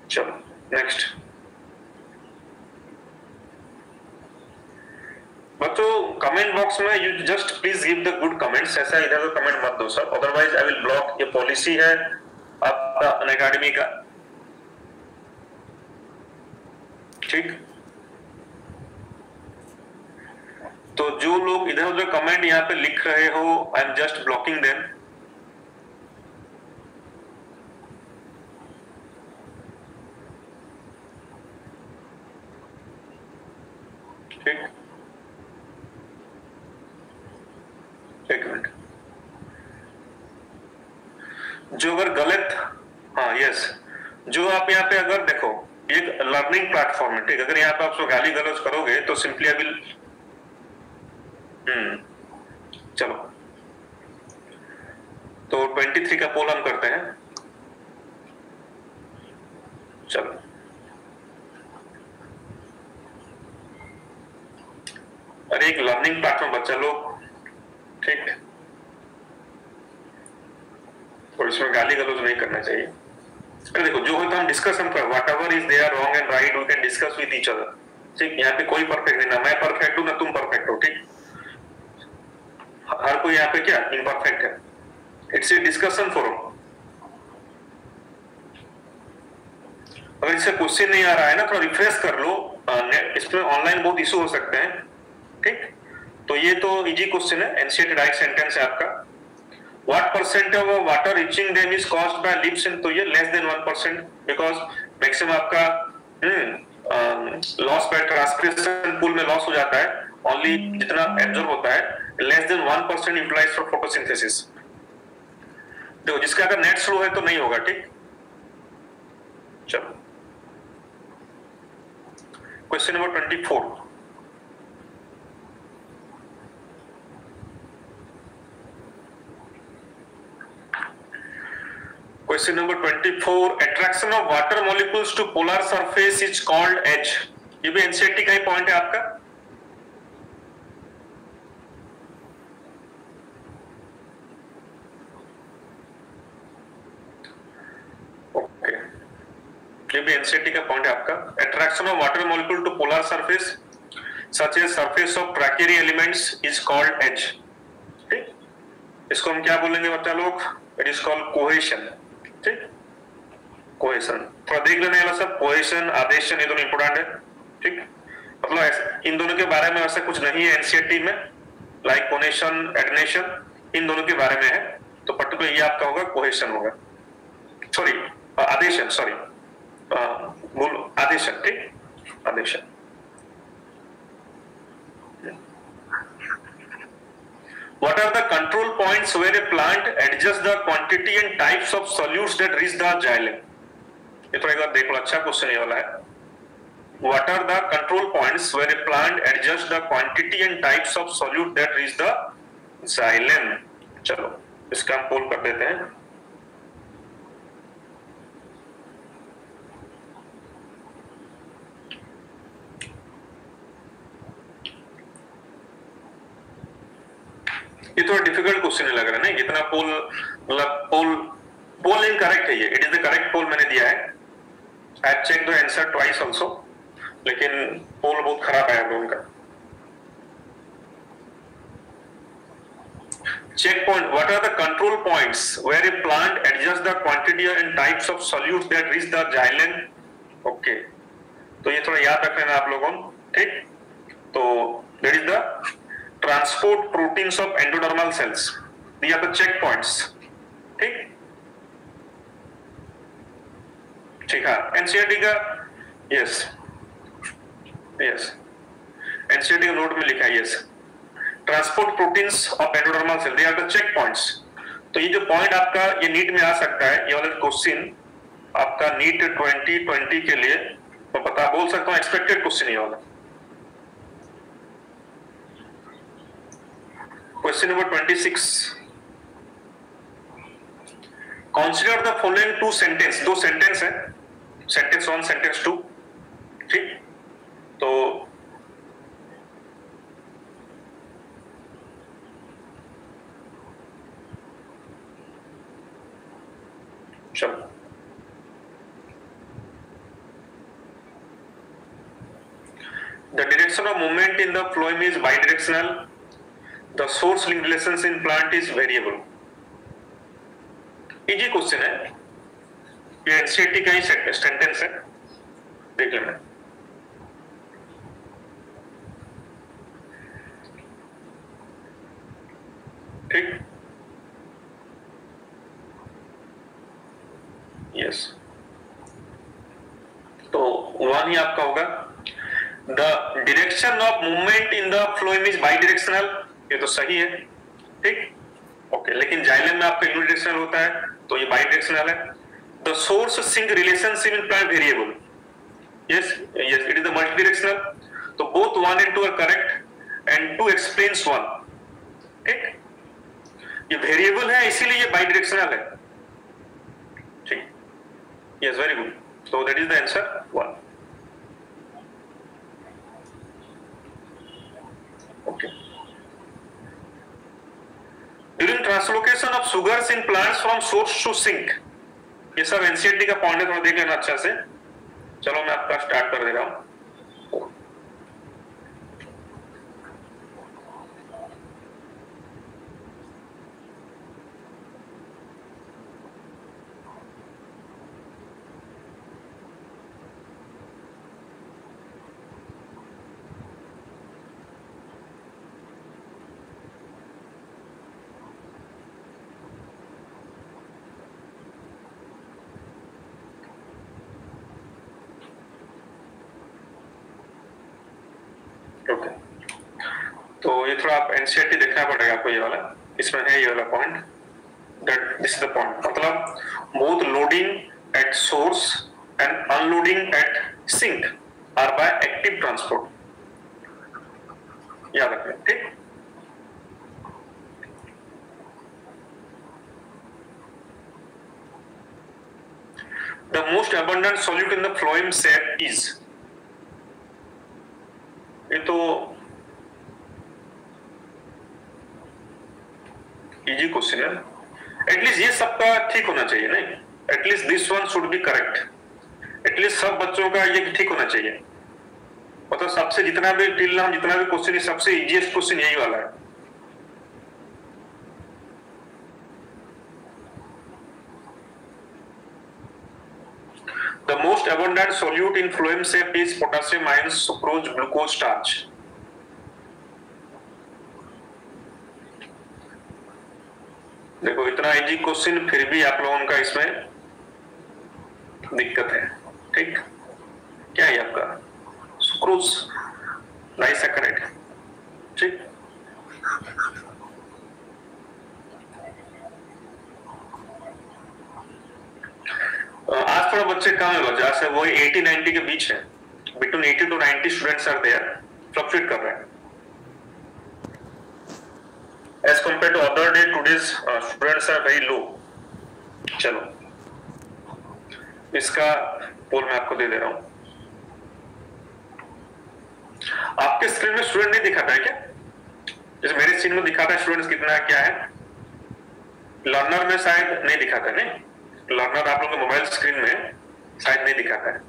चलो नेक्स्ट। बच्चों कमेंट बॉक्स में you just please give the good comments, ऐसा इधर तो कमेंट मत दो sir, otherwise I will block. ये पॉलिसी है आपका अनअकैडमी का, ठीक। तो जो लोग इधर उधर कमेंट यहाँ पे लिख रहे हो, I am just blocking them. ठीक, एक मिनट। जो अगर गलत, हाँ यस, जो आप यहाँ पे अगर देखो एक लर्निंग प्लेटफॉर्म है, ठीक। अगर यहाँ पे आप गाली गलौज करोगे तो सिंपली आई विल, चलो तो 23 का पोल हम करते हैं। चलो अरे एक लर्निंग प्लेटफॉर्म बच्चा लोग, ठीक, और इसमें गाली गलौज नहीं करना चाहिए। अरे देखो जो होता हम डिस्कस हम कर, whatever is there wrong and right we can discuss with each other, ठीक। यहाँ पे कोई परफेक्ट नहीं, ना मैं परफेक्ट हूं ना तुम परफेक्ट हो, ठीक। हर कोई यहाँ पे क्या इम्परफेक्ट है, इट्स ए डिस्कशन फोरम। अगर इससे क्वेश्चन नहीं आ रहा है ना, थोड़ा रिफ्रेश कर लो, इसमें ऑनलाइन बहुत इशू हो सकते हैं, ठीक। तो ये तो इजी क्वेश्चन है, एनसीईआरटी राइट सेंटेंस है आपका। What percent of water reaching them is caused by leaps in, तो ये less than 1% because maximum आपका लॉस बाय ट्रांसपिरेशन पूल में लॉस हो जाता है, ओनली जितना एब्जॉर्ब होता है less than 1% utilise for photosynthesis. देखो जिसका अगर नेट स्लो है तो नहीं होगा, ठीक। चलो question number 24। Question number 24, attraction of water molecules to polar surface is called H। ये भी एनसीईआरटी का ही पॉइंट है आपका। ओके, ये भी एनसीईआरटी का पॉइंट है आपका। attraction of water molecule to polar surface such as surface of trachyry elements is called H। ठीक, इसको हम क्या बोलेंगे बच्चा लोग? It is called cohesion। ठीक, कोहेशन थोड़ा देख लेना है सब, कोहेशन आदेशन ये दोनों इंपोर्टेंट है, ठीक। मतलब इन दोनों के बारे में वैसे कुछ नहीं है एनसीईआरटी में, लाइक कोनेशन एडनेशन इन दोनों के बारे में है, तो पर्टिकुलर ये आपका होगा कोहेशन होगा, सॉरी आदेशन, सॉरी बोलो आदेशन, ठीक आदेशन। What are the control points where a plant adjusts the quantity and types of solutes that reach the xylem? ये थोड़ा एक बार देखो, अच्छा क्वेश्चन ये वाला है। What are the control points where a plant adjusts the quantity and types of solute that reach the xylem? चलो इसका हम पोल कर देते हैं। ये थोड़ा डिफिकल्ट क्वेश्चन लग रहा है ना, जितना पोल मतलब पोल इनकरेक्ट है ये, it is the correct poll मैंने दिया है। I have check the answer twice also, लेकिन पोल बहुत खराब आया है उनका। Check point, what are the control points where a plant adjust the quantity and types of solutes that reach the xylem. Okay, तो ये थोड़ा याद रख लेना आप लोगों, ठीक। तो that is the transport proteins of endodermal cells, these are the checkpoints, ठीक ठीक है। एनसीईआरटी का यस यस एनसीईआरटी का नोट में लिखा है yes, transport proteins of endodermal cell, they are the check points. तो ये जो पॉइंट आपका ये नीट में आ सकता है, ये वाला क्वेश्चन आपका नीट 2020 के लिए मैं पता बोल सकता हूँ एक्सपेक्टेड क्वेश्चन ये वाला। Question number 26. Consider the following two sentence, दो सेंटेंस है, सेंटेंस 1 सेंटेंस 2, ठीक। तो चलो the direction of movement in the phloem is bidirectional, the source link relations in plant is variable। Easy question है, ये NCERT का ही सेंटेंस है, देख लेना। ठीक, यस, तो 1 ही आपका होगा। The direction of movement in the phloem is bidirectional, ये तो सही है, ठीक ओके। लेकिन जाइलम में आपका यूनिडायरेक्शनल होता है, तो ये बाइडायरेक्शनल है। The source sink relationship in plant variable, yes yes it is the multidirectional, तो both 1 and 2 are correct and 2 explains 1, ठीक। ये वेरिएबल है इसीलिए ये बाइडायरेक्शनल है, ठीक, yes very good, so that is the answer 1। Okay. During translocation of sugars in plants from source to sink, ये सब एनसीईआरटी का पॉइंट है, थोड़ा देख लेना अच्छा से। चलो मैं आपका स्टार्ट कर दे रहा हूं। ओके, तो ये थोड़ा आप एनसीईआरटी देखना पड़ेगा आपको, ये वाला इसमें है ये वाला point, that this is the point, मतलब both loading at source and unloading at sink are by active transport, याद रखना, ठीक। The most abundant solute in the phloem sap is, ये तो इजी क्वेश्चन है, एटलीस्ट ये सबका ठीक होना चाहिए, नहीं, at least this one should be correct, at least सब बच्चों का ये ठीक होना चाहिए, मतलब सबसे जितना भी टिल नाम जितना भी क्वेश्चन है सबसे इजीएस्ट क्वेश्चन यही वाला है। The most abundant solute in phloem sap is potassium ion sucrose glucose starch. देखो इतना इजी क्वेश्चन फिर भी आप लोगों का इसमें दिक्कत है, ठीक। क्या है आपका सुक्रोज डाइसैकेराइड, ठीक। आज थोड़ा बच्चे कम है, वजह से वो 80-90 के बीच है, between 80 to 90 students are there, fluctuate कर रहे हैं as compare to other day, today's students are very low. चलो इसका पोल मैं आपको दे दे रहा हूं, आपके स्क्रीन में स्टूडेंट नहीं दिखाता है क्या, जैसे मेरे स्क्रीन में दिखाता है स्टूडेंट्स कितना क्या है, लर्नर में शायद नहीं दिखाता है, नहीं, लर्नर आप लोग के मोबाइल स्क्रीन में शायद नहीं दिखाता है।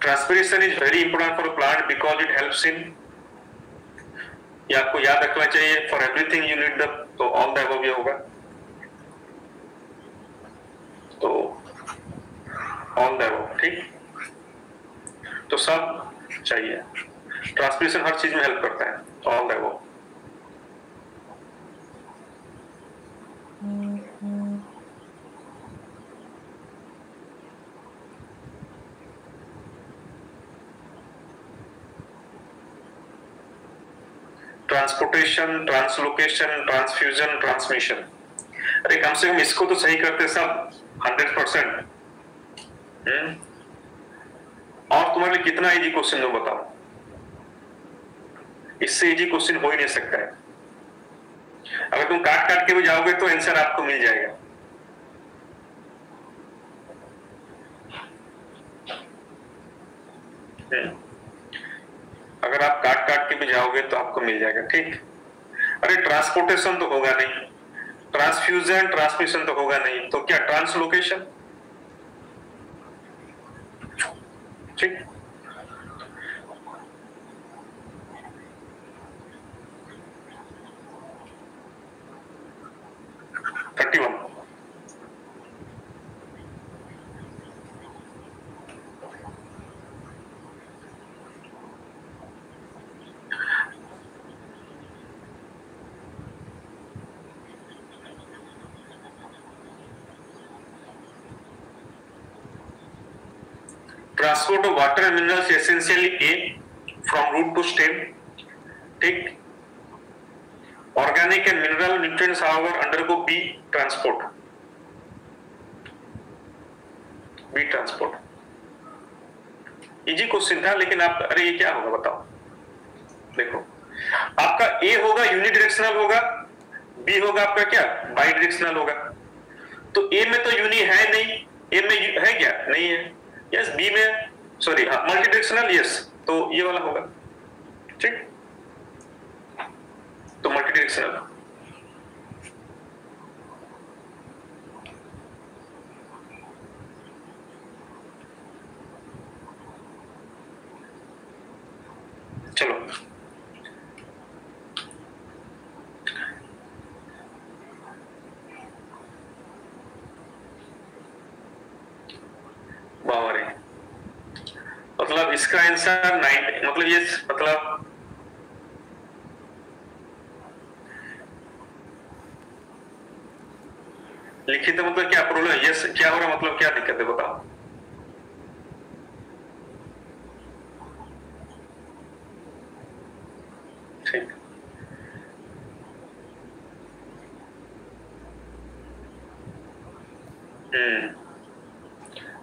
Transpiration is very important for plant because it helps in, ये आपको याद रखना चाहिए, for everything you need the, तो ऑल द अबव होगा, तो ऑल द अबव, ठीक, तो सब चाहिए, ट्रांसपिरेशन हर चीज में हेल्प करता है, all the above. Transportation, translocation, transfusion, transmission, अरे कम से कम इसको तो सही करते सब 100%। और तुम्हारे लिए कितना इजी क्वेश्चन दो बताओ, इससे इजी क्वेश्चन हो ही नहीं सकता है, अगर तुम काट काट के भी जाओगे तो आंसर आपको मिल जाएगा। अगर आप काट काट के भी जाओगे तो आपको मिल जाएगा, ठीक। अरे ट्रांसपोर्टेशन तो होगा नहीं, ट्रांसफ्यूजन ट्रांसमिशन तो होगा नहीं, तो क्या ट्रांसलोकेशन, ठीक। Transport of water and minerals essentially A from root to stem, ठीक। Organic and mineral nutrients however undergo B transport, B transport। Easy question था लेकिन आप, अरे ये क्या होगा बताओ, देखो आपका A होगा यूनिडायरेक्शनल होगा, B होगा आपका क्या बाई डायरेक्शनल होगा, तो A में तो यूनि है नहीं, A में है क्या, नहीं है, यस, बी में सॉरी हाँ मल्टी डायरेक्शनल, यस, तो ये वाला होगा, ठीक, तो मल्टी डायरेक्शनल। चलो बावर है, मतलब इसका आंसर 9, मतलब ये मतलब लिखित मतलब क्या प्रॉब्लम है, यस क्या हो रहा है, मतलब क्या दिक्कत है बताओ। ठीक,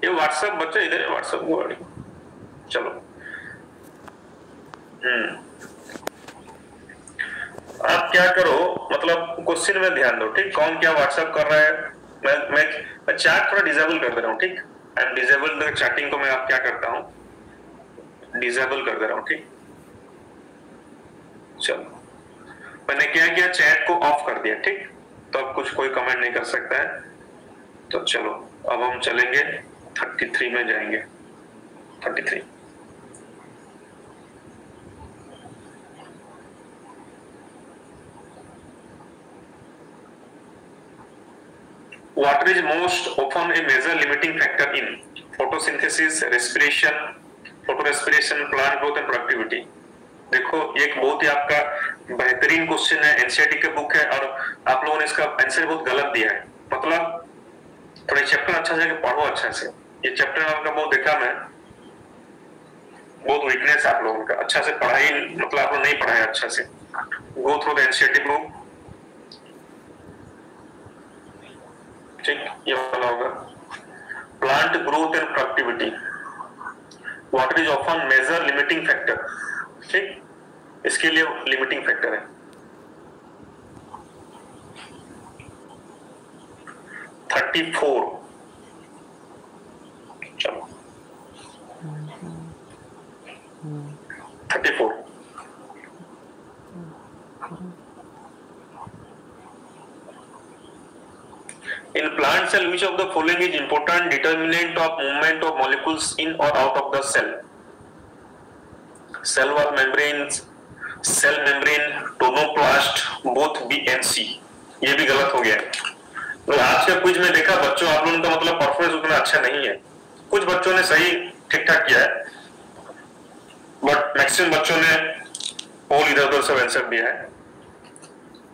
ये व्हाट्सएप बच्चे इधर है, व्हाट्सएप को चलो। आप क्या करो, मतलब क्वेश्चन में ध्यान दो, ठीक, कौन क्या व्हाट्सएप कर रहा है। मैं चैट थोड़ा डिसेबल कर दे रहा हूँ, ठीक, I am disable the chatting को, मैं आप क्या करता हूँ डिसेबल कर दे रहा हूँ, ठीक। चलो मैंने क्या किया, चैट को ऑफ कर दिया, ठीक, तो अब कुछ कोई कमेंट नहीं कर सकता है। तो चलो अब हम चलेंगे 33 में जाएंगे, 33। Water is most often a major limiting factor in photosynthesis, respiration, photorespiration, plant growth and productivity। देखो एक बहुत ही आपका बेहतरीन क्वेश्चन है, एनसीईआरटी के बुक है, और आप लोगों ने इसका आंसर बहुत गलत दिया है। मतलब थोड़ा चैप्टर अच्छा से पढ़ो, अच्छा से। ये चैप्टर आपका बहुत देखा मैं, बहुत वीकनेस आप लोगों का, अच्छा से पढ़ाई मतलब आप लोग नहीं पढ़ाए अच्छा से। Go through the NCERT book, ठीक, ये वाला होगा plant growth and productivity, water is often major limiting factor, ठीक, इसके लिए लिमिटिंग फैक्टर है। थर्टी फोर, चलो 34। In plant cell, which of the following is important determinant of movement of molecules in or out of the cell? Cell wall membranes, cell membrane, tonoplast, both B and C। ये भी गलत हो गया है। तो आज के क्विज में देखा बच्चों, आप लोगों का मतलब परफॉर्मेंस उतना अच्छा नहीं है। कुछ बच्चों ने सही ठीक ठाक किया है, बट मैक्सिमम बच्चों ने पोल इधर उधर सब आंसर दिया है।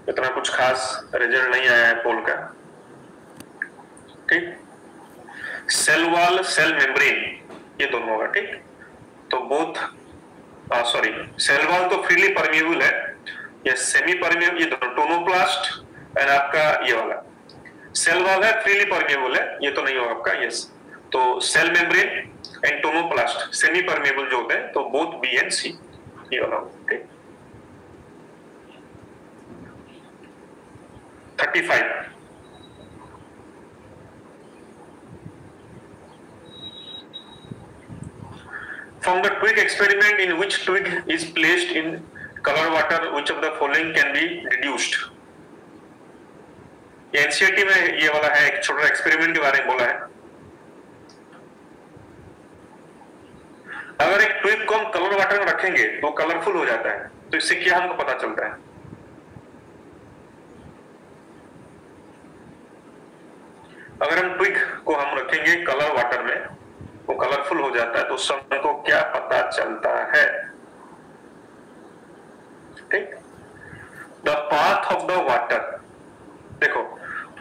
इतना कुछ खास रिजल्ट नहीं आया है पोल का, ठीक। सेल वॉल, सेल मेम्ब्रेन, ये दोनों होगा, ठीक। तो बोथ, सॉरी, सेल वॉल तो फ्रीली परमिएबल है, ये सेमी परमिएबल, ये दोनों टोनोप्लास्ट एंड आपका ये वाला सेल वॉल है, फ्रीली परमिएबल है, ये तो नहीं होगा आपका, यस। तो cell membrane and tonoplast semi permeable जो होते हैं, तो बोथ बी एंड सी, ये वाला होगा, ठीक। 35। From the twig experiment, in which twig is placed in color water, which of the following can be deduced? NCERT में ये वाला है, एक छोटा एक्सपेरिमेंट के बारे में बोला है। अगर एक ट्विग को हम कलर वाटर में रखेंगे तो कलरफुल हो जाता है, तो इससे क्या हमको पता चलता है? अगर हम ट्विग को हम रखेंगे कलर वाटर में, वो कलरफुल हो जाता है, तो उससे हमको क्या पता चलता है? ठीक, the path of the water. देखो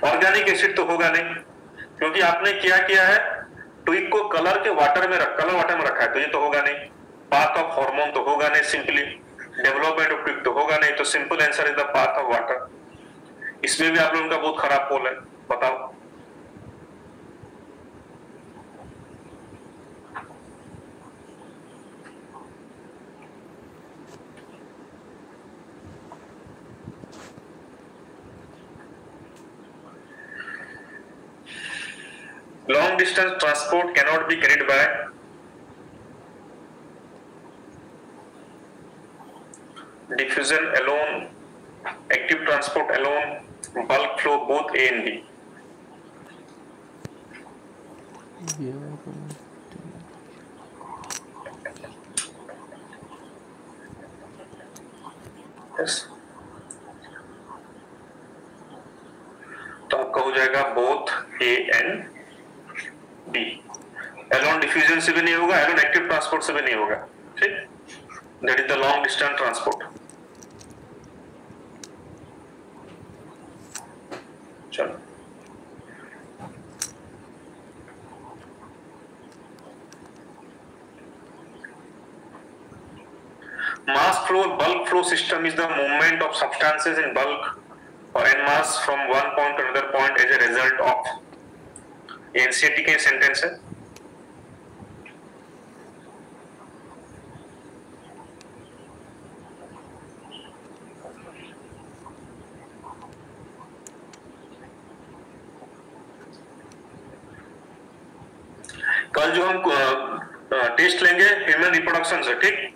ऑर्गेनिक एसिड तो होगा नहीं, क्योंकि आपने क्या किया है, ट्विग को कलर वाटर में रखा है, तो ये तो होगा नहीं। पाथ ऑफ हार्मोन तो होगा नहीं, सिंपली डेवलपमेंट ऑफ ट्विग तो होगा नहीं, तो simple answer is the path of water. इसमें भी आप लोगों का बहुत खराब पोल है, बताओ। Long distance transport cannot be carried by diffusion alone, active transport alone, bulk flow, both A and B। yes। तो आपका हो जाएगा both A and B। Alone diffusion से भी नहीं होगा, एलोन एक्टिव ट्रांसपोर्ट से भी नहीं होगा, ठीक। That is the long distance transport. चलो mass flow or bulk flow system is the movement of substances in bulk or in mass from one point to another point as a result of. NCERT का sentence है. कल जो हम test लेंगे human reproduction से, ठीक.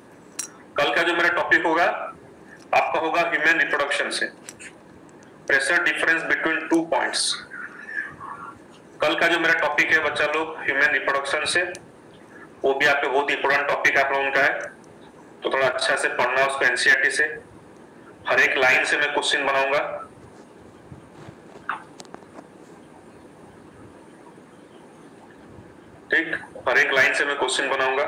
कल का जो मेरा टॉपिक होगा आपका होगा ह्यूमन रिप्रोडक्शन से, प्रेशर डिफरेंस बिटवीन 2 पॉइंट्स. कल का जो मेरा टॉपिक है बच्चा लोग ह्यूमन रिप्रोडक्शन से, वो भी आपके बहुत इंपॉर्टेंट टॉपिक आप लोगों का है, तो थोड़ा अच्छा से पढ़ना उसको एनसीईआरटी से. हर एक लाइन से मैं क्वेश्चन बनाऊंगा. ठीक, हर एक लाइन से मैं क्वेश्चन बनाऊंगा.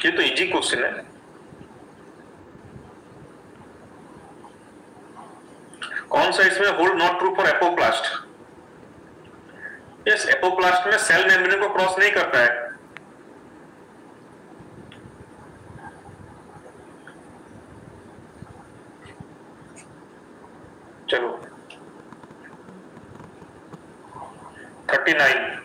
ये तो इजी क्वेश्चन है. कौन सा इसमें hold not true for apoplast? Yes, apoplast में सेल मेम्ब्रेन को क्रॉस नहीं करता है. चलो 39.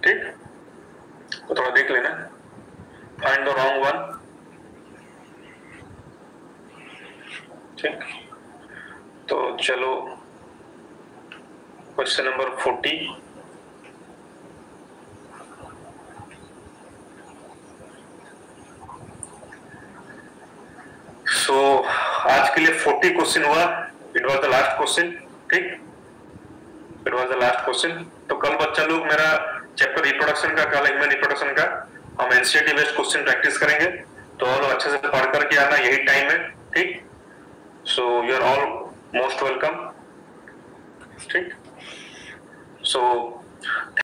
ठीक, तो थोड़ा देख लेना. Find the wrong one. ठीक, तो चलो क्वेश्चन नंबर 40. सो आज के लिए 40 क्वेश्चन हुआ. It was the last question. ठीक, it was the last question. तो कल बच्चा लोग मेरा चैप्टर रिप्रोडक्शन का, कल ह्यूमन रिप्रोडक्शन का हम एनसीईआरटी बेस्ड क्वेश्चन प्रैक्टिस करेंगे. तो और अच्छे से पढ़ करके आना, यही टाइम है. ठीक, so you are all most welcome. ठीक, सो